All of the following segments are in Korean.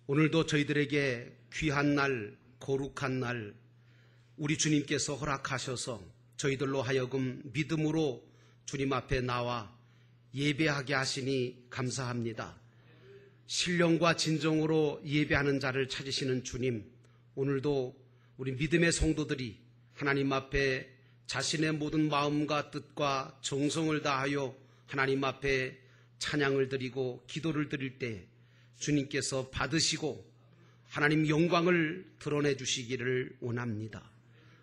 오늘도 저희들에게 귀한 날, 거룩한 날 우리 주님께서 허락하셔서 저희들로 하여금 믿음으로 주님 앞에 나와 예배하게 하시니 감사합니다. 신령과 진정으로 예배하는 자를 찾으시는 주님, 오늘도 우리 믿음의 성도들이 하나님 앞에 자신의 모든 마음과 뜻과 정성을 다하여 하나님 앞에 찬양을 드리고 기도를 드릴 때 주님께서 받으시고 하나님 영광을 드러내 주시기를 원합니다.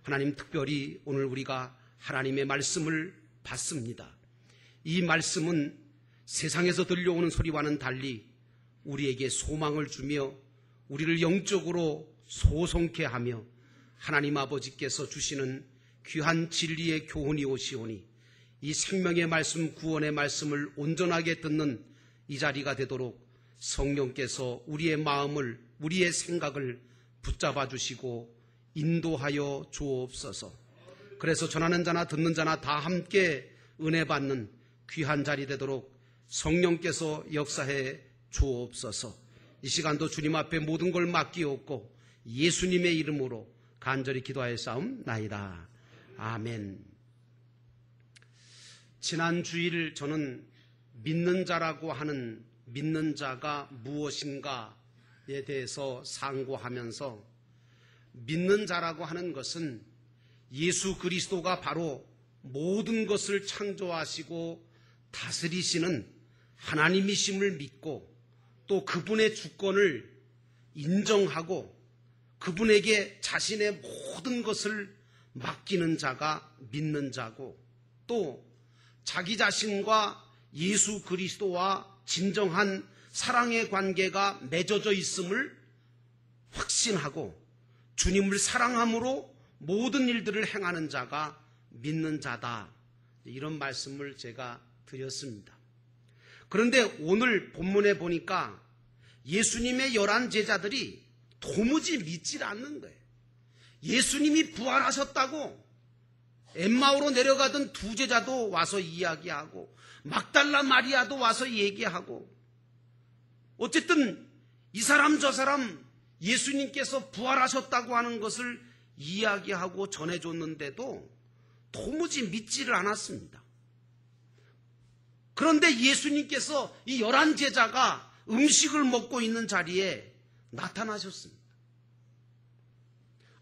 하나님, 특별히 오늘 우리가 하나님의 말씀을 받습니다. 이 말씀은 세상에서 들려오는 소리와는 달리 우리에게 소망을 주며 우리를 영적으로 소송케 하며 하나님 아버지께서 주시는 귀한 진리의 교훈이 오시오니 이 생명의 말씀, 구원의 말씀을 온전하게 듣는 이 자리가 되도록 성령께서 우리의 마음을, 우리의 생각을 붙잡아 주시고 인도하여 주옵소서. 그래서 전하는 자나 듣는 자나 다 함께 은혜 받는 귀한 자리 되도록 성령께서 역사해 주옵소서. 이 시간도 주님 앞에 모든 걸 맡기옵고 예수님의 이름으로 간절히 기도하여 싸움나이다. 아멘. 지난 주일 저는 믿는 자라고 하는 믿는 자가 무엇인가에 대해서 상고하면서 믿는 자라고 하는 것은 예수 그리스도가 바로 모든 것을 창조하시고 다스리시는 하나님이심을 믿고 또 그분의 주권을 인정하고 그분에게 자신의 모든 것을 맡기는 자가 믿는 자고, 또 자기 자신과 예수 그리스도와 진정한 사랑의 관계가 맺어져 있음을 확신하고 주님을 사랑함으로 모든 일들을 행하는 자가 믿는 자다. 이런 말씀을 제가 드렸습니다. 그런데 오늘 본문에 보니까 예수님의 11 제자들이 도무지 믿질 않는 거예요. 예수님이 부활하셨다고 엠마오로 내려가던 2 제자도 와서 이야기하고 막달라 마리아도 와서 얘기하고, 어쨌든 이 사람 저 사람 예수님께서 부활하셨다고 하는 것을 이야기하고 전해줬는데도 도무지 믿지를 않았습니다. 그런데 예수님께서 이 11 제자가 음식을 먹고 있는 자리에 나타나셨습니다.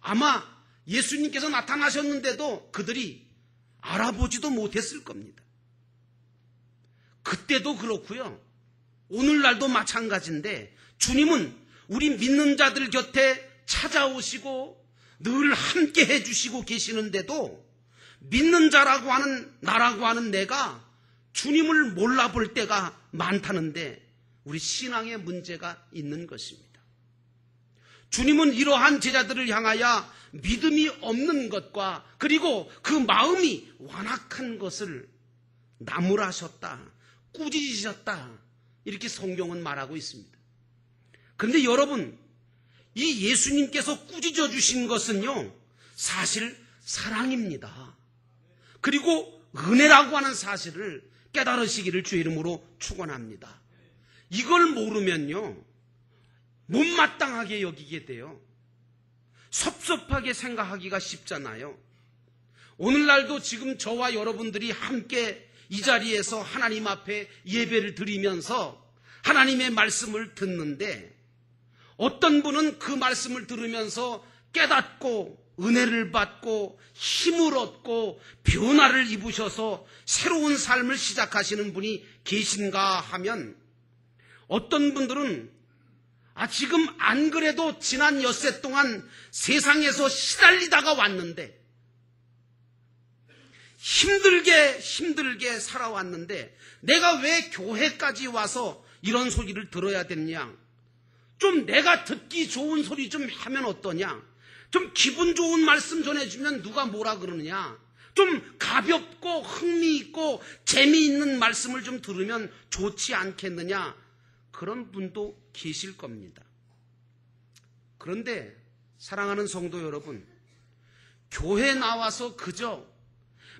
아마 예수님께서 나타나셨는데도 그들이 알아보지도 못했을 겁니다. 그때도 그렇고요, 오늘날도 마찬가지인데 주님은 우리 믿는 자들 곁에 찾아오시고 늘 함께 해주시고 계시는데도 믿는 자라고 하는 나라고 하는 내가 주님을 몰라볼 때가 많다는데 우리 신앙에 문제가 있는 것입니다. 주님은 이러한 제자들을 향하여 믿음이 없는 것과 그리고 그 마음이 완악한 것을 나무라셨다, 꾸짖으셨다, 이렇게 성경은 말하고 있습니다. 그런데 여러분, 이 예수님께서 꾸짖어 주신 것은요, 사실 사랑입니다. 그리고 은혜라고 하는 사실을 깨달으시기를 주의 이름으로 축원합니다. 이걸 모르면요, 못마땅하게 여기게 돼요. 섭섭하게 생각하기가 쉽잖아요. 오늘날도 지금 저와 여러분들이 함께 이 자리에서 하나님 앞에 예배를 드리면서 하나님의 말씀을 듣는데, 어떤 분은 그 말씀을 들으면서 깨닫고 은혜를 받고 힘을 얻고 변화를 입으셔서 새로운 삶을 시작하시는 분이 계신가 하면, 어떤 분들은 지금 안 그래도 지난 엿새 동안 세상에서 시달리다가 왔는데, 힘들게 살아왔는데 내가 왜 교회까지 와서 이런 소리를 들어야 됐냐, 좀 내가 듣기 좋은 소리 좀 하면 어떠냐, 좀 기분 좋은 말씀 전해주면 누가 뭐라 그러느냐, 좀 가볍고 흥미있고 재미있는 말씀을 좀 들으면 좋지 않겠느냐, 그런 분도 계실 겁니다. 그런데 사랑하는 성도 여러분, 교회 나와서 그저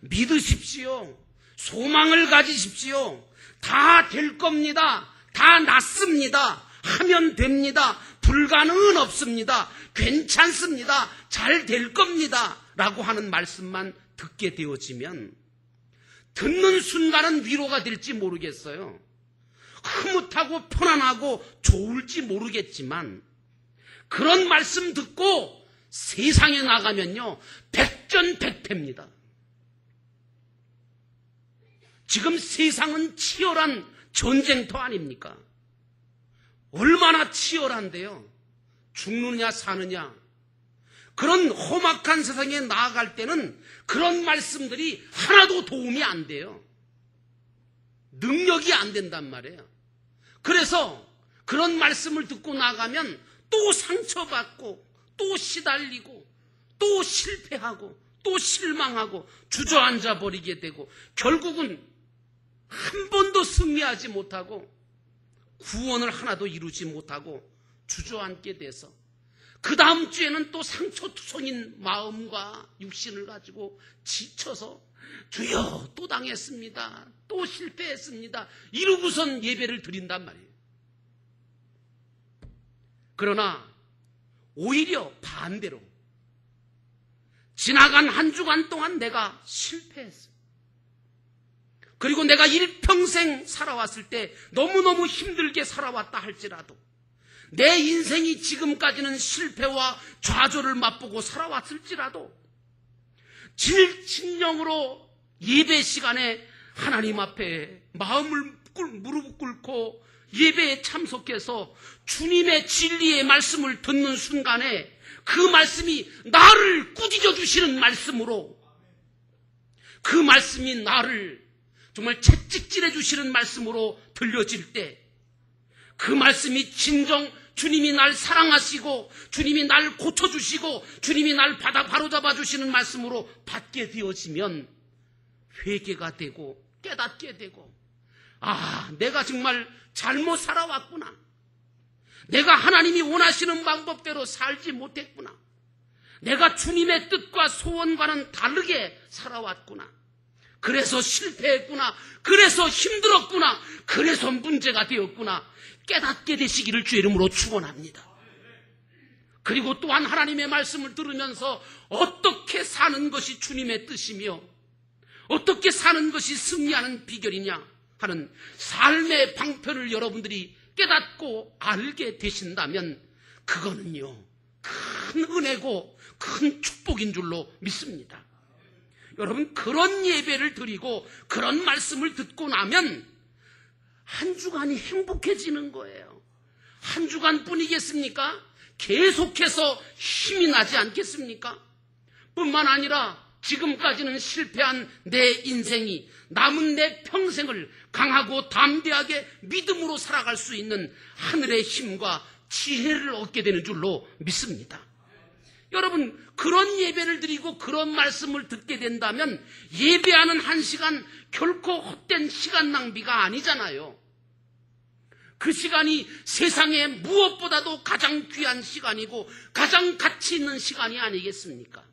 믿으십시오, 소망을 가지십시오, 다 될 겁니다, 다 낫습니다, 하면 됩니다, 불가능은 없습니다. 괜찮습니다. 잘 될 겁니다. 라고 하는 말씀만 듣게 되어지면 듣는 순간은 위로가 될지 모르겠어요. 흐뭇하고 편안하고 좋을지 모르겠지만 그런 말씀 듣고 세상에 나가면요, 백전백패입니다. 지금 세상은 치열한 전쟁터 아닙니까? 얼마나 치열한데요. 죽느냐 사느냐. 그런 험악한 세상에 나아갈 때는 그런 말씀들이 하나도 도움이 안 돼요. 능력이 안 된단 말이에요. 그래서 그런 말씀을 듣고 나가면 또 상처받고 또 시달리고 또 실패하고 또 실망하고 주저앉아 버리게 되고 결국은 한 번도 승리하지 못하고 구원을 하나도 이루지 못하고 주저앉게 돼서 그 다음 주에는 또 상처투성인 마음과 육신을 가지고 지쳐서 주여 또 당했습니다. 또 실패했습니다. 이러고선 예배를 드린단 말이에요. 그러나 오히려 반대로 지나간 한 주간 동안 내가 실패했어요. 그리고 내가 일평생 살아왔을 때 너무너무 힘들게 살아왔다 할지라도 내 인생이 지금까지는 실패와 좌절을 맛보고 살아왔을지라도 진정으로 예배 시간에 하나님 앞에 무릎 꿇고 예배에 참석해서 주님의 진리의 말씀을 듣는 순간에 그 말씀이 나를 꾸짖어 주시는 말씀으로 그 말씀이 나를 정말 채찍질해 주시는 말씀으로 들려질 때 그 말씀이 진정 주님이 날 사랑하시고 주님이 날 고쳐주시고 주님이 날 바로잡아 주시는 말씀으로 받게 되어지면 회개가 되고 깨닫게 되고 아, 내가 정말 잘못 살아왔구나. 내가 하나님이 원하시는 방법대로 살지 못했구나. 내가 주님의 뜻과 소원과는 다르게 살아왔구나. 그래서 실패했구나. 그래서 힘들었구나. 그래서 문제가 되었구나. 깨닫게 되시기를 주의 이름으로 축원합니다. 그리고 또한 하나님의 말씀을 들으면서 어떻게 사는 것이 주님의 뜻이며 어떻게 사는 것이 승리하는 비결이냐 하는 삶의 방편을 여러분들이 깨닫고 알게 되신다면 그거는요, 큰 은혜고 큰 축복인 줄로 믿습니다. 여러분, 그런 예배를 드리고 그런 말씀을 듣고 나면 한 주간이 행복해지는 거예요. 한 주간뿐이겠습니까? 계속해서 힘이 나지 않겠습니까? 뿐만 아니라 지금까지는 실패한 내 인생이 남은 내 평생을 강하고 담대하게 믿음으로 살아갈 수 있는 하늘의 힘과 지혜를 얻게 되는 줄로 믿습니다. 여러분, 그런 예배를 드리고 그런 말씀을 듣게 된다면 예배하는 한 시간 결코 헛된 시간 낭비가 아니잖아요. 그 시간이 세상에 무엇보다도 가장 귀한 시간이고 가장 가치 있는 시간이 아니겠습니까?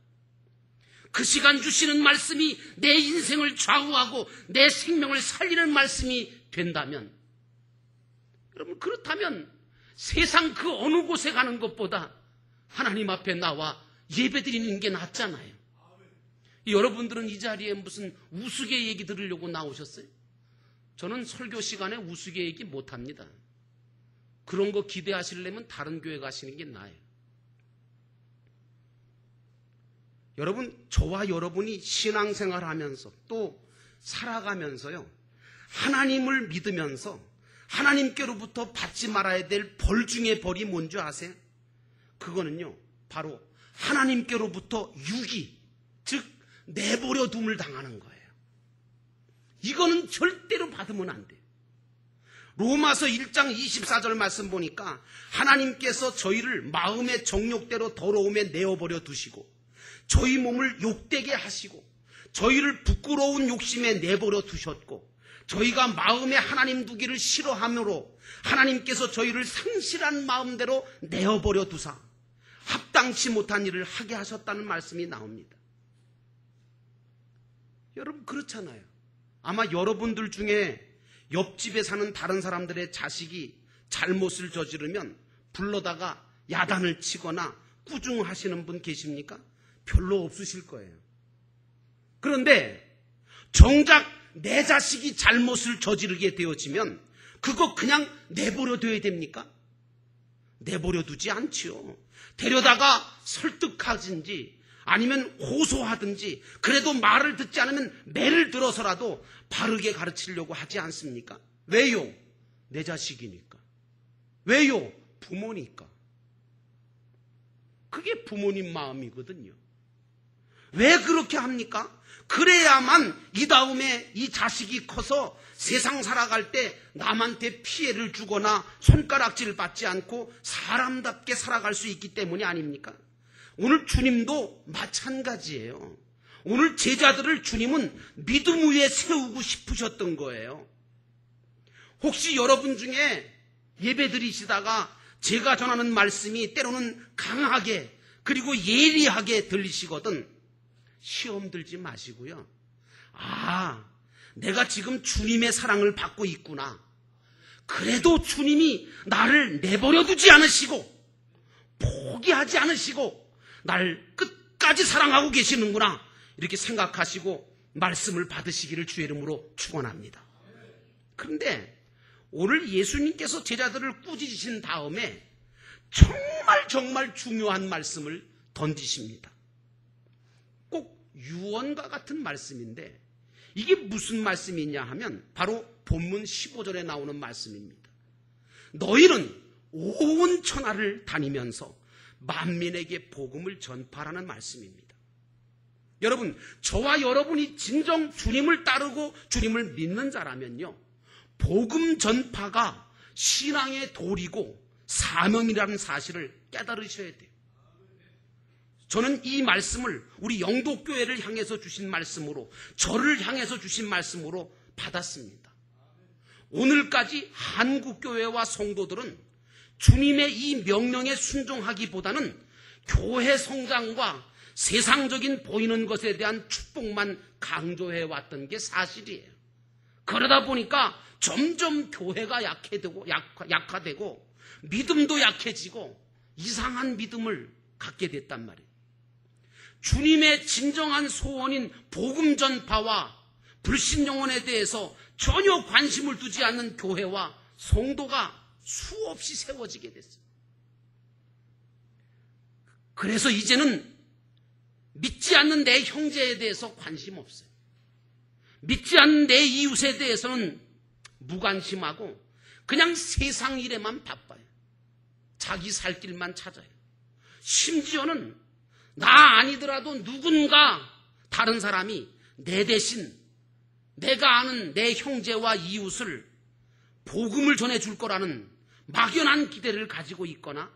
그 시간 주시는 말씀이 내 인생을 좌우하고 내 생명을 살리는 말씀이 된다면, 여러분, 그렇다면 세상 그 어느 곳에 가는 것보다 하나님 앞에 나와 예배드리는 게 낫잖아요. 여러분들은 이 자리에 무슨 우스개 얘기 들으려고 나오셨어요? 저는 설교 시간에 우스개 얘기 못합니다. 그런 거 기대하시려면 다른 교회 가시는 게 나아요. 여러분, 저와 여러분이 신앙생활을 하면서 또 살아가면서요, 하나님을 믿으면서 하나님께로부터 받지 말아야 될 벌 중에 벌이 뭔지 아세요? 그거는요, 바로 하나님께로부터 유기, 즉 내버려 둠을 당하는 거예요. 이거는 절대로 받으면 안 돼요. 로마서 1장 24절 말씀 보니까 하나님께서 저희를 마음의 정욕대로 더러움에 내어버려 두시고 저희 몸을 욕되게 하시고 저희를 부끄러운 욕심에 내버려 두셨고 저희가 마음에 하나님 두기를 싫어함으로 하나님께서 저희를 상실한 마음대로 내어버려 두사 합당치 못한 일을 하게 하셨다는 말씀이 나옵니다. 여러분, 그렇잖아요. 아마 여러분들 중에 옆집에 사는 다른 사람들의 자식이 잘못을 저지르면 불러다가 야단을 치거나 꾸중하시는 분 계십니까? 별로 없으실 거예요. 그런데 정작 내 자식이 잘못을 저지르게 되어지면 그거 그냥 내버려 둬야 됩니까? 내버려 두지 않지요. 데려다가 설득하든지 아니면 호소하든지, 그래도 말을 듣지 않으면 매를 들어서라도 바르게 가르치려고 하지 않습니까? 왜요? 내 자식이니까. 왜요? 부모니까. 그게 부모님 마음이거든요. 왜 그렇게 합니까? 그래야만 이 다음에 이 자식이 커서 세상 살아갈 때 남한테 피해를 주거나 손가락질 받지 않고 사람답게 살아갈 수 있기 때문이 아닙니까? 오늘 주님도 마찬가지예요. 오늘 제자들을 주님은 믿음 위에 세우고 싶으셨던 거예요. 혹시 여러분 중에 예배 드리시다가 제가 전하는 말씀이 때로는 강하게 그리고 예리하게 들리시거든 시험 들지 마시고요. 내가 지금 주님의 사랑을 받고 있구나. 그래도 주님이 나를 내버려 두지 않으시고 포기하지 않으시고 날 끝까지 사랑하고 계시는구나. 이렇게 생각하시고 말씀을 받으시기를 주의 이름으로 축원합니다. 그런데 오늘 예수님께서 제자들을 꾸짖으신 다음에 정말 중요한 말씀을 던지십니다. 꼭 유언과 같은 말씀인데 이게 무슨 말씀이냐 하면 바로 본문 15절에 나오는 말씀입니다. 너희는 온 천하를 다니면서 만민에게 복음을 전파하라는 말씀입니다. 여러분, 저와 여러분이 진정 주님을 따르고 주님을 믿는 자라면요, 복음 전파가 신앙의 도리고 사명이라는 사실을 깨달으셔야 돼요. 저는 이 말씀을 우리 영도교회를 향해서 주신 말씀으로, 저를 향해서 주신 말씀으로 받았습니다. 오늘까지 한국교회와 성도들은 주님의 이 명령에 순종하기보다는 교회 성장과 세상적인 보이는 것에 대한 축복만 강조해 왔던 게 사실이에요. 그러다 보니까 점점 교회가 약화되고 믿음도 약해지고 이상한 믿음을 갖게 됐단 말이에요. 주님의 진정한 소원인 복음 전파와 불신영혼에 대해서 전혀 관심을 두지 않는 교회와 성도가 수없이 세워지게 됐어요. 그래서 이제는 믿지 않는 내 형제에 대해서 관심 없어요. 믿지 않는 내 이웃에 대해서는 무관심하고 그냥 세상 일에만 바빠요. 자기 살 길만 찾아요. 심지어는 나 아니더라도 누군가 다른 사람이 내 대신 내가 아는 내 형제와 이웃을 복음을 전해줄 거라는 막연한 기대를 가지고 있거나,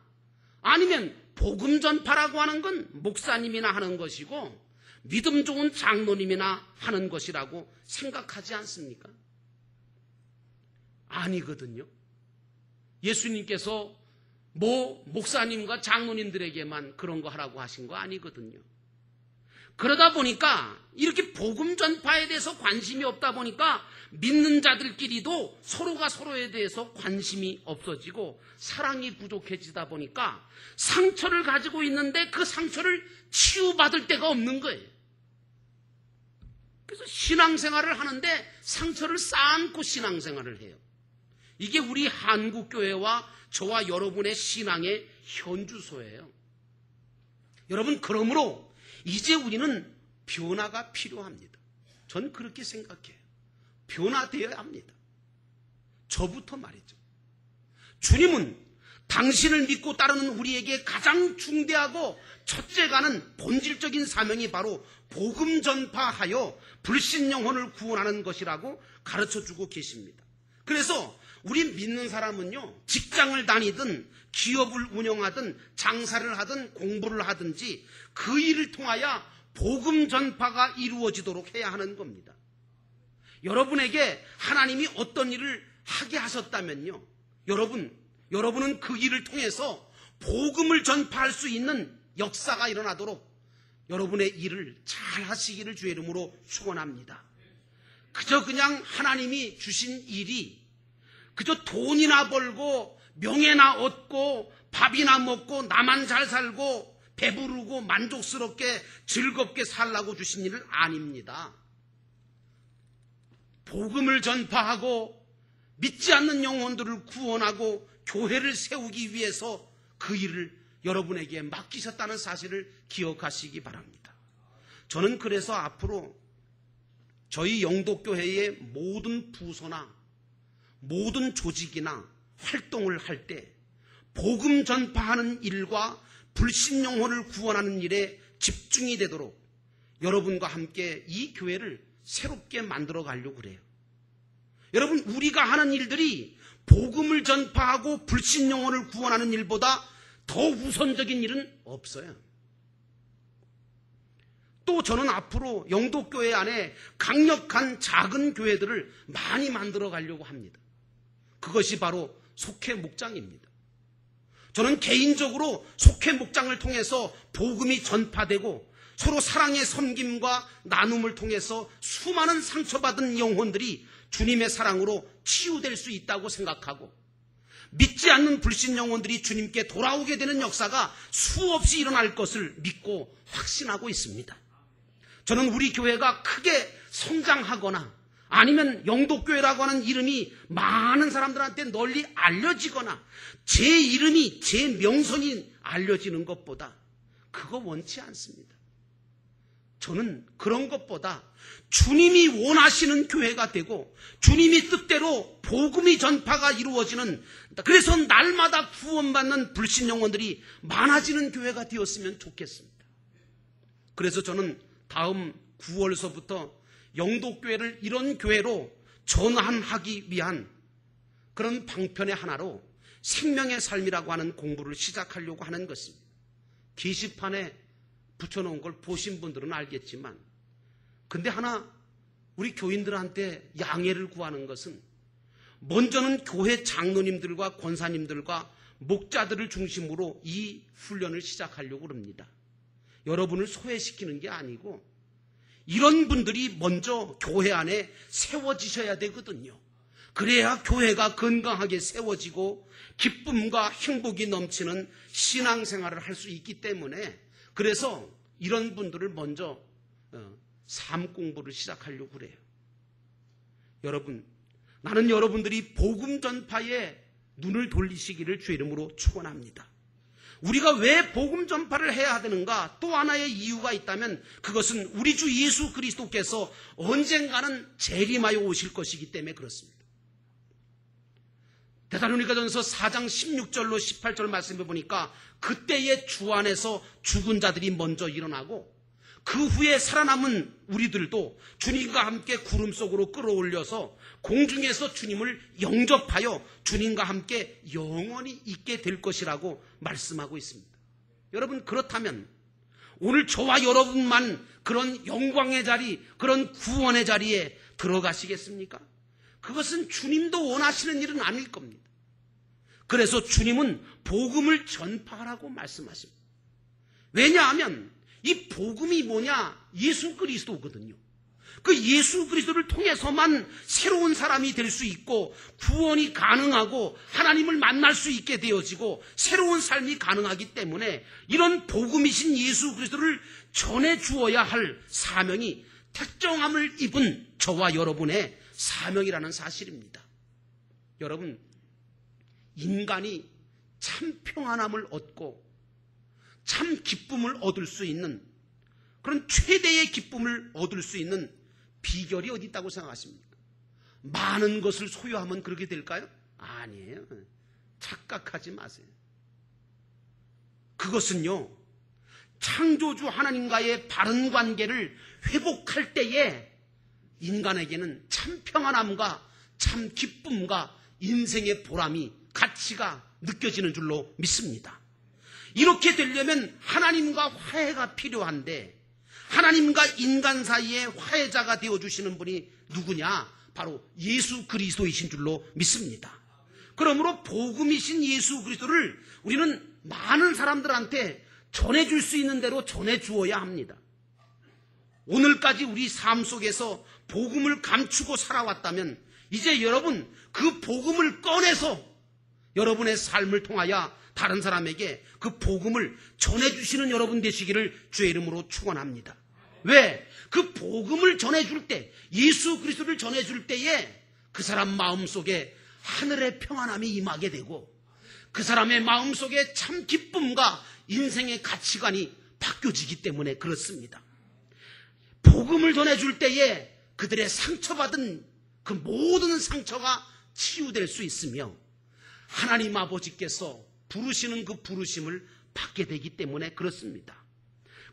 아니면 복음 전파라고 하는 건 목사님이나 하는 것이고 믿음 좋은 장로님이나 하는 것이라고 생각하지 않습니까? 아니거든요. 예수님께서 목사님과 장로님들에게만 그런 거 하라고 하신 거 아니거든요. 그러다 보니까 이렇게 복음 전파에 대해서 관심이 없다 보니까 믿는 자들끼리도 서로가 서로에 대해서 관심이 없어지고 사랑이 부족해지다 보니까 상처를 가지고 있는데 그 상처를 치유받을 데가 없는 거예요. 그래서 신앙생활을 하는데 상처를 쌓아안고 신앙생활을 해요. 이게 우리 한국교회와 저와 여러분의 신앙의 현주소예요. 여러분, 그러므로 이제 우리는 변화가 필요합니다. 전 그렇게 생각해요. 변화되어야 합니다. 저부터 말이죠. 주님은 당신을 믿고 따르는 우리에게 가장 중대하고 첫째가는 본질적인 사명이 바로 복음 전파하여 불신 영혼을 구원하는 것이라고 가르쳐주고 계십니다. 그래서 우리 믿는 사람은요, 직장을 다니든 기업을 운영하든 장사를 하든 공부를 하든지 그 일을 통하여 복음 전파가 이루어지도록 해야 하는 겁니다. 여러분에게 하나님이 어떤 일을 하게 하셨다면요, 여러분은 그 일을 통해서 복음을 전파할 수 있는 역사가 일어나도록 여러분의 일을 잘 하시기를 주의 이름으로 축원합니다. 그저 그냥 하나님이 주신 일이 그저 돈이나 벌고 명예나 얻고 밥이나 먹고 나만 잘 살고 배부르고 만족스럽게 즐겁게 살라고 주신 일은 아닙니다. 복음을 전파하고 믿지 않는 영혼들을 구원하고 교회를 세우기 위해서 그 일을 여러분에게 맡기셨다는 사실을 기억하시기 바랍니다. 저는 그래서 앞으로 저희 영도교회의 모든 부서나 모든 조직이나 활동을 할 때 복음 전파하는 일과 불신 영혼을 구원하는 일에 집중이 되도록 여러분과 함께 이 교회를 새롭게 만들어 가려고 그래요. 여러분, 우리가 하는 일들이 복음을 전파하고 불신 영혼을 구원하는 일보다 더 우선적인 일은 없어요. 또 저는 앞으로 영도교회 안에 강력한 작은 교회들을 많이 만들어 가려고 합니다. 그것이 바로 속회 목장입니다. 저는 개인적으로 속회 목장을 통해서 복음이 전파되고 서로 사랑의 섬김과 나눔을 통해서 수많은 상처받은 영혼들이 주님의 사랑으로 치유될 수 있다고 생각하고 믿지 않는 불신 영혼들이 주님께 돌아오게 되는 역사가 수없이 일어날 것을 믿고 확신하고 있습니다. 저는 우리 교회가 크게 성장하거나 아니면 영도교회라고 하는 이름이 많은 사람들한테 널리 알려지거나 제 이름이, 제 명성이 알려지는 것보다 그거 원치 않습니다. 저는 그런 것보다 주님이 원하시는 교회가 되고 주님이 뜻대로 복음이 전파가 이루어지는, 그래서 날마다 구원받는 불신 영혼들이 많아지는 교회가 되었으면 좋겠습니다. 그래서 저는 다음 9월서부터 영도교회를 이런 교회로 전환하기 위한 그런 방편의 하나로 생명의 삶이라고 하는 공부를 시작하려고 하는 것입니다. 게시판에 붙여놓은 걸 보신 분들은 알겠지만, 근데 하나 우리 교인들한테 양해를 구하는 것은 먼저는 교회 장로님들과 권사님들과 목자들을 중심으로 이 훈련을 시작하려고 합니다. 여러분을 소외시키는 게 아니고 이런 분들이 먼저 교회 안에 세워지셔야 되거든요. 그래야 교회가 건강하게 세워지고 기쁨과 행복이 넘치는 신앙생활을 할 수 있기 때문에, 그래서 이런 분들을 먼저 삶 공부를 시작하려고 그래요. 여러분, 나는 여러분들이 복음 전파에 눈을 돌리시기를 주의 이름으로 축원합니다. 우리가 왜 복음 전파를 해야 되는가? 또 하나의 이유가 있다면 그것은 우리 주 예수 그리스도께서 언젠가는 재림하여 오실 것이기 때문에 그렇습니다. 데살로니가전서 4장 16절로 18절 말씀해 보니까 그때의 주 안에서 죽은 자들이 먼저 일어나고 그 후에 살아남은 우리들도 주님과 함께 구름 속으로 끌어올려서 공중에서 주님을 영접하여 주님과 함께 영원히 있게 될 것이라고 말씀하고 있습니다. 여러분, 그렇다면 오늘 저와 여러분만 그런 영광의 자리, 그런 구원의 자리에 들어가시겠습니까? 그것은 주님도 원하시는 일은 아닐 겁니다. 그래서 주님은 복음을 전파하라고 말씀하십니다. 왜냐하면 이 복음이 뭐냐? 예수 그리스도거든요. 그 예수 그리스도를 통해서만 새로운 사람이 될 수 있고 구원이 가능하고 하나님을 만날 수 있게 되어지고 새로운 삶이 가능하기 때문에 이런 복음이신 예수 그리스도를 전해 주어야 할 사명이 택정함을 입은 저와 여러분의 사명이라는 사실입니다. 여러분, 인간이 참 평안함을 얻고 참 기쁨을 얻을 수 있는 그런 최대의 기쁨을 얻을 수 있는 비결이 어디 있다고 생각하십니까? 많은 것을 소유하면 그렇게 될까요? 아니에요. 착각하지 마세요. 그것은요, 창조주 하나님과의 바른 관계를 회복할 때에 인간에게는 참 평안함과 참 기쁨과 인생의 보람이, 가치가 느껴지는 줄로 믿습니다. 이렇게 되려면 하나님과 화해가 필요한데 하나님과 인간 사이에 화해자가 되어주시는 분이 누구냐? 바로 예수 그리스도이신 줄로 믿습니다. 그러므로 복음이신 예수 그리스도를 우리는 많은 사람들한테 전해줄 수 있는 대로 전해주어야 합니다. 오늘까지 우리 삶 속에서 복음을 감추고 살아왔다면 이제 여러분 그 복음을 꺼내서 여러분의 삶을 통하여 다른 사람에게 그 복음을 전해주시는 여러분 되시기를 주의 이름으로 축원합니다. 왜? 그 복음을 전해줄 때, 예수 그리스도를 전해줄 때에 그 사람 마음속에 하늘의 평안함이 임하게 되고 그 사람의 마음속에 참 기쁨과 인생의 가치관이 바뀌어지기 때문에 그렇습니다. 복음을 전해줄 때에 그들의 상처받은 그 모든 상처가 치유될 수 있으며 하나님 아버지께서 부르시는 그 부르심을 받게 되기 때문에 그렇습니다.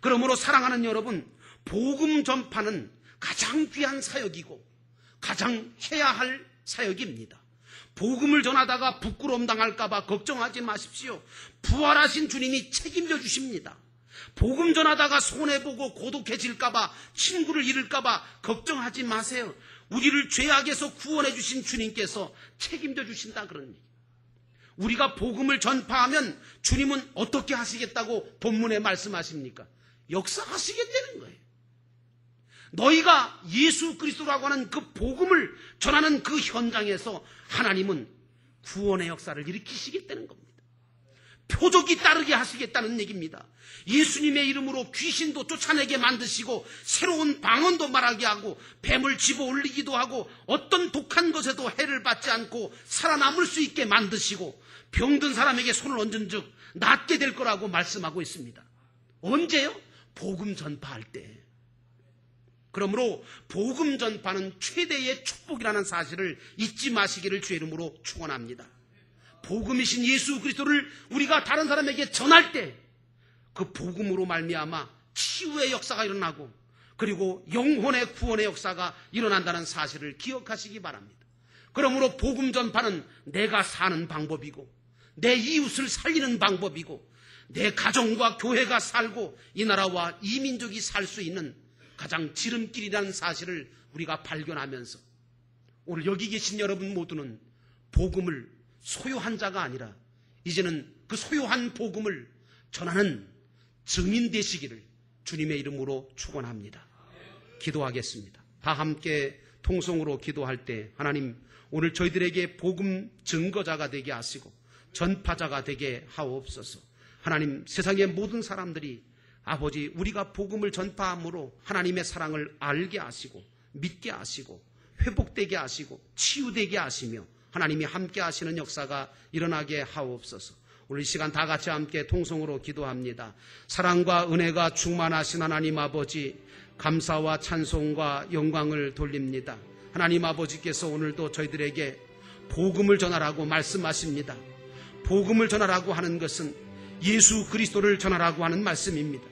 그러므로 사랑하는 여러분, 복음 전파는 가장 귀한 사역이고 가장 해야 할 사역입니다. 복음을 전하다가 부끄러움 당할까봐 걱정하지 마십시오. 부활하신 주님이 책임져 주십니다. 복음 전하다가 손해보고 고독해질까봐, 친구를 잃을까봐 걱정하지 마세요. 우리를 죄악에서 구원해 주신 주님께서 책임져 주신다 그런 얘기. 우리가 복음을 전파하면 주님은 어떻게 하시겠다고 본문에 말씀하십니까? 역사하시겠다는 거예요. 너희가 예수 그리스도라고 하는 그 복음을 전하는 그 현장에서 하나님은 구원의 역사를 일으키시겠다는 겁니다. 표적이 따르게 하시겠다는 얘기입니다. 예수님의 이름으로 귀신도 쫓아내게 만드시고 새로운 방언도 말하게 하고 뱀을 집어 올리기도 하고 어떤 독한 것에도 해를 받지 않고 살아남을 수 있게 만드시고 병든 사람에게 손을 얹은 즉 낫게 될 거라고 말씀하고 있습니다. 언제요? 복음 전파할 때. 그러므로 복음 전파는 최대의 축복이라는 사실을 잊지 마시기를 주의 이름으로 축원합니다. 복음이신 예수 그리스도를 우리가 다른 사람에게 전할 때 그 복음으로 말미암아 치유의 역사가 일어나고 그리고 영혼의 구원의 역사가 일어난다는 사실을 기억하시기 바랍니다. 그러므로 복음 전파는 내가 사는 방법이고 내 이웃을 살리는 방법이고 내 가정과 교회가 살고 이 나라와 이 민족이 살 수 있는 가장 지름길이라는 사실을 우리가 발견하면서 오늘 여기 계신 여러분 모두는 복음을 소유한 자가 아니라 이제는 그 소유한 복음을 전하는 증인 되시기를 주님의 이름으로 축원합니다. 기도하겠습니다. 다 함께 통성으로 기도할 때 하나님 오늘 저희들에게 복음 증거자가 되게 하시고 전파자가 되게 하옵소서. 하나님 세상의 모든 사람들이 아버지 우리가 복음을 전파함으로 하나님의 사랑을 알게 하시고 믿게 하시고 회복되게 하시고 치유되게 하시며 하나님이 함께 하시는 역사가 일어나게 하옵소서. 오늘 이 시간 다 같이 함께 통성으로 기도합니다. 사랑과 은혜가 충만하신 하나님 아버지 감사와 찬송과 영광을 돌립니다. 하나님 아버지께서 오늘도 저희들에게 복음을 전하라고 말씀하십니다. 복음을 전하라고 하는 것은 예수 그리스도를 전하라고 하는 말씀입니다.